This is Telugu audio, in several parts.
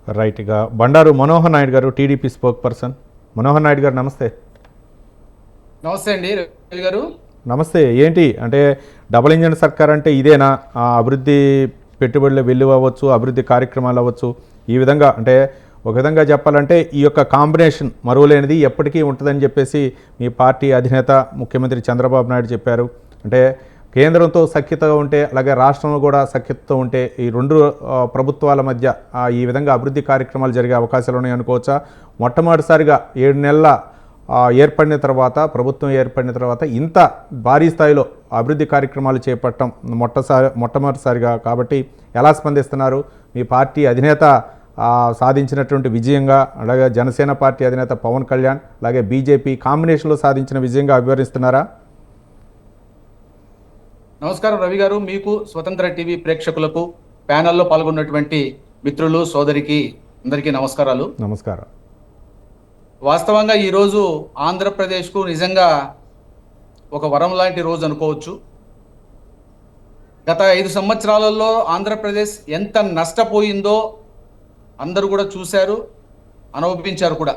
రైట్గా బండారు మనోహర్ నాయుడు గారు TDP spoke person. Manohar Naidu గారు నమస్తే. నమస్తే అండి రవి గారు. నమస్తే. ఏంటి అంటే డబుల్ ఇంజన్ సర్కార్ అంటే ఇదేనా? అభివృద్ధి పెట్టుబడులు వెల్లువ అవ్వచ్చు, అభివృద్ధి కార్యక్రమాలు అవ్వచ్చు, ఈ విధంగా అంటే ఒక విధంగా చెప్పాలంటే ఈ యొక్క కాంబినేషన్ మరువలేనిది ఎప్పటికీ ఉంటుందని చెప్పేసి మీ పార్టీ అధినేత ముఖ్యమంత్రి చంద్రబాబు నాయుడు చెప్పారు. అంటే కేంద్రంతో సఖ్యతగా ఉంటే అలాగే రాష్ట్రంలో కూడా సఖ్యతతో ఉంటే ఈ రెండు ప్రభుత్వాల మధ్య ఈ విధంగా అభివృద్ధి కార్యక్రమాలు జరిగే అవకాశాలు ఉన్నాయి అనుకోవచ్చా? మొట్టమొదటిసారిగా 7 నెలల ఏర్పడిన తర్వాత ప్రభుత్వం ఏర్పడిన తర్వాత ఇంత భారీ స్థాయిలో అభివృద్ధి కార్యక్రమాలు చేపట్టడం మొట్టమొదటిసారిగా కాబట్టి ఎలా స్పందిస్తున్నారు? మీ పార్టీ అధినేత సాధించినటువంటి విజయంగా, అలాగే జనసేన పార్టీ అధినేత పవన్ కళ్యాణ్ అలాగే బీజేపీ కాంబినేషన్లో సాధించిన విజయంగా అభివర్ణిస్తున్నారా? నమస్కారం రవి గారు, మీకు స్వతంత్ర టీవీ ప్రేక్షకులకు ప్యానెల్లో పాల్గొన్నటువంటి మిత్రులు సోదరికి అందరికీ నమస్కారాలు. నమస్కారం. వాస్తవంగా ఈరోజు ఆంధ్రప్రదేశ్కు నిజంగా ఒక వరం లాంటి రోజు అనుకోవచ్చు. గత 5 సంవత్సరాలలో ఆంధ్రప్రదేశ్ ఎంత నష్టపోయిందో అందరూ కూడా చూశారు, అనుభవించారు కూడా.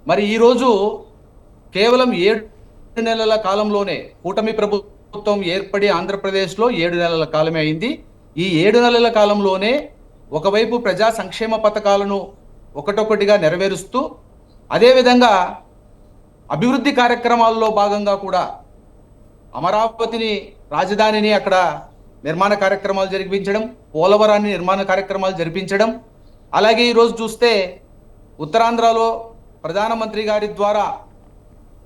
మరి ఈరోజు కేవలం 7 నెలల కాలంలోనే కూటమి ప్రభుత్వం ఏర్పడి ఆంధ్రప్రదేశ్లో 7 నెలల కాలమే అయింది. ఈ 7 నెలల కాలంలోనే ఒకవైపు ప్రజా సంక్షేమ పథకాలను ఒకటొకటిగా నెరవేరుస్తూ, అదేవిధంగా అభివృద్ధి కార్యక్రమాల్లో భాగంగా కూడా అమరావతిని రాజధానిని అక్కడ నిర్మాణ కార్యక్రమాలు జరిపించడం, పోలవరాన్ని నిర్మాణ కార్యక్రమాలు జరిపించడం, అలాగే ఈరోజు చూస్తే ఉత్తరాంధ్రలో ప్రధానమంత్రి గారి ద్వారా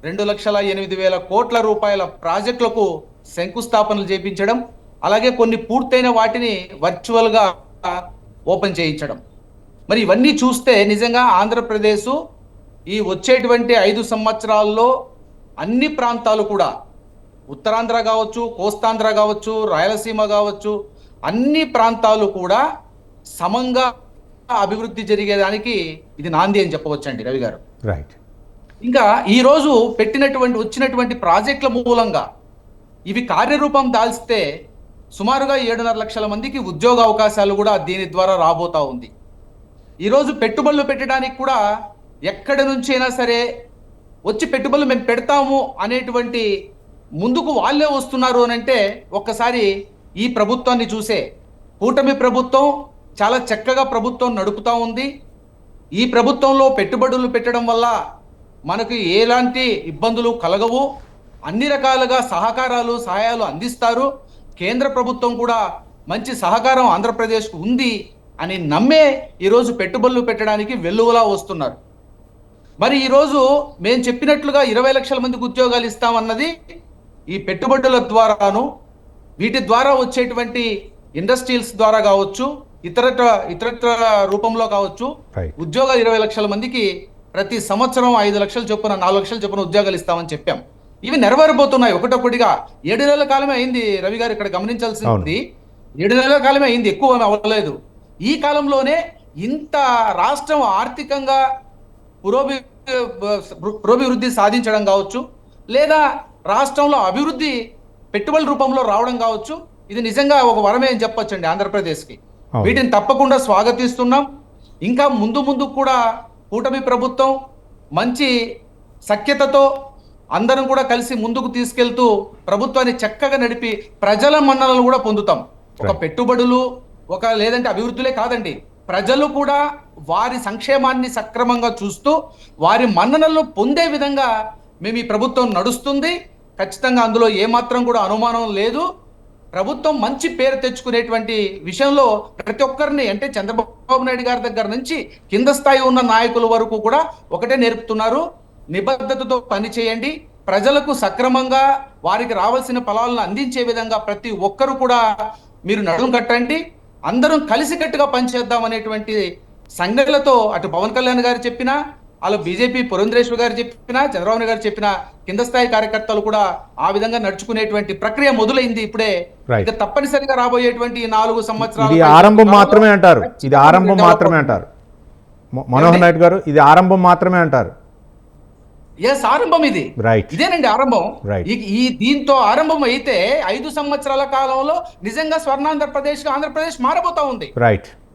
2,08,000 కోట్ల రూపాయల ప్రాజెక్టులకు శంకుస్థాపనలు చేయించడం, అలాగే కొన్ని పూర్తయిన వాటిని వర్చువల్గా ఓపెన్ చేయించడం. మరి ఇవన్నీ చూస్తే నిజంగా ఆంధ్రప్రదేశ్ ఈ వచ్చేటువంటి 5 సంవత్సరాల్లో అన్ని ప్రాంతాలు కూడా, ఉత్తరాంధ్ర కావచ్చు, కోస్తాంధ్ర కావచ్చు, రాయలసీమ కావచ్చు, అన్ని ప్రాంతాలు కూడా సమంగా అభివృద్ధి జరిగేదానికి ఇది నాంది అని చెప్పవచ్చండి రవి గారు. రైట్. ఇంకా ఈరోజు వచ్చినటువంటి ప్రాజెక్టుల మూలంగా ఇవి కార్యరూపం దాల్స్తే సుమారుగా 7.5 లక్షల మందికి ఉద్యోగ అవకాశాలు కూడా దీని ద్వారా రాబోతా ఉంది. ఈరోజు పెట్టుబడులు పెట్టడానికి కూడా ఎక్కడి నుంచి అయినా సరే వచ్చి పెట్టుబడులు మేము పెడతాము అనేటువంటి ముందుకు వాళ్ళే వస్తున్నారు అని అంటే ఒక్కసారి ఈ ప్రభుత్వాన్ని చూసే, కూటమి ప్రభుత్వం చాలా చక్కగా ప్రభుత్వం నడుపుతూ ఉంది. ఈ ప్రభుత్వంలో పెట్టుబడులు పెట్టడం వల్ల మనకు ఎలాంటి ఇబ్బందులు కలగవు, అన్ని రకాలుగా సహాయాలు అందిస్తారు. కేంద్ర ప్రభుత్వం కూడా మంచి సహకారం ఆంధ్రప్రదేశ్కు ఉంది అని నమ్మే ఈరోజు పెట్టుబడులు పెట్టడానికి వెల్లువలా వస్తున్నారు. మరి ఈరోజు మేము చెప్పినట్లుగా 20 లక్షల మందికి ఉద్యోగాలు ఇస్తామన్నది ఈ పెట్టుబడుల ద్వారాను, వీటి ద్వారా వచ్చేటువంటి ఇండస్ట్రీస్ ద్వారా కావచ్చు, ఇతరత్ర రూపంలో కావచ్చు, ఉద్యోగాలు 20 లక్షల మందికి ప్రతి సంవత్సరం 5 లక్షల చొప్పున 4 లక్షల చొప్పున ఉద్యోగాలు ఇస్తామని చెప్పాం. ఇవి నెరవేరబోతున్నాయి ఒకటొకటిగా. 7 నెలల కాలమే అయింది రవి గారు, ఇక్కడ గమనించాల్సింది 7 నెలల కాలమే అయింది, ఎక్కువ అవ్వలేదు. ఈ కాలంలోనే ఇంత రాష్ట్రం ఆర్థికంగా పురోభివృద్ధి సాధించడం కావచ్చు, లేదా రాష్ట్రంలో అభివృద్ధి పెట్టుబడుల రూపంలో రావడం కావచ్చు, ఇది నిజంగా ఒక వరమే అని చెప్పొచ్చండి ఆంధ్రప్రదేశ్కి. వీటిని తప్పకుండా స్వాగతిస్తున్నాం. ఇంకా ముందు కూడా కూటమి ప్రభుత్వం మంచి సఖ్యతతో అందరం కూడా కలిసి ముందుకు తీసుకెళ్తూ ప్రభుత్వాన్ని చక్కగా నడిపి ప్రజల మన్ననలు కూడా పొందుతాం. ఒక పెట్టుబడులు లేదంటే అభివృద్ధులే కాదండి, ప్రజలు కూడా వారి సంక్షేమాన్ని సక్రమంగా చూస్తూ వారి మన్ననలను పొందే విధంగా మేము ఈ ప్రభుత్వం నడుస్తుంది. ఖచ్చితంగా అందులో ఏమాత్రం కూడా అనుమానం లేదు. ప్రభుత్వం మంచి పేరు తెచ్చుకునేటువంటి విషయంలో ప్రతి ఒక్కరిని, అంటే చంద్రబాబు నాయుడు గారి దగ్గర నుంచి కింద స్థాయి ఉన్న నాయకుల వరకు కూడా ఒకటే నేర్పుతున్నారు: నిబద్ధతతో పని చేయండి, ప్రజలకు సక్రమంగా వారికి రావాల్సిన ఫలాలను అందించే విధంగా ప్రతి ఒక్కరు కూడా మీరు నడుం కట్టండి, అందరం కలిసికట్టుగా పనిచేద్దాం అనేటువంటి సంఘటనలతో అటు పవన్ కళ్యాణ్ గారు చెప్పినా, అలా బీజేపీ పురంధరేశ్వర్ గారు చెప్పినా, చంద్రబాబు గారు చెప్పినా, కింద స్థాయి కార్యకర్తలు కూడా ఆ విధంగా నడుచుకునేటువంటి ప్రక్రియ మొదలైంది ఇప్పుడే. ఇక తప్పనిసరిగా రాబోయేటువంటి 4 సంవత్సరాలు ఇది ఆరంభం మాత్రమే అంటారు. ఇది ఆరంభం మాత్రమే అంటారు మనోహర్ నాయుడు గారు, ఇది ఆరంభం మాత్రమే అంటారు. ఆరంభం ఇది, ఇదేనండి ఆరంభం. ఈ దీంతో ఆరంభం అయితే 5 సంవత్సరాల కాలంలో నిజంగా స్వర్ణాంధ్రప్రదేశ్ ఆంధ్రప్రదేశ్ మారబోతా ఉంది.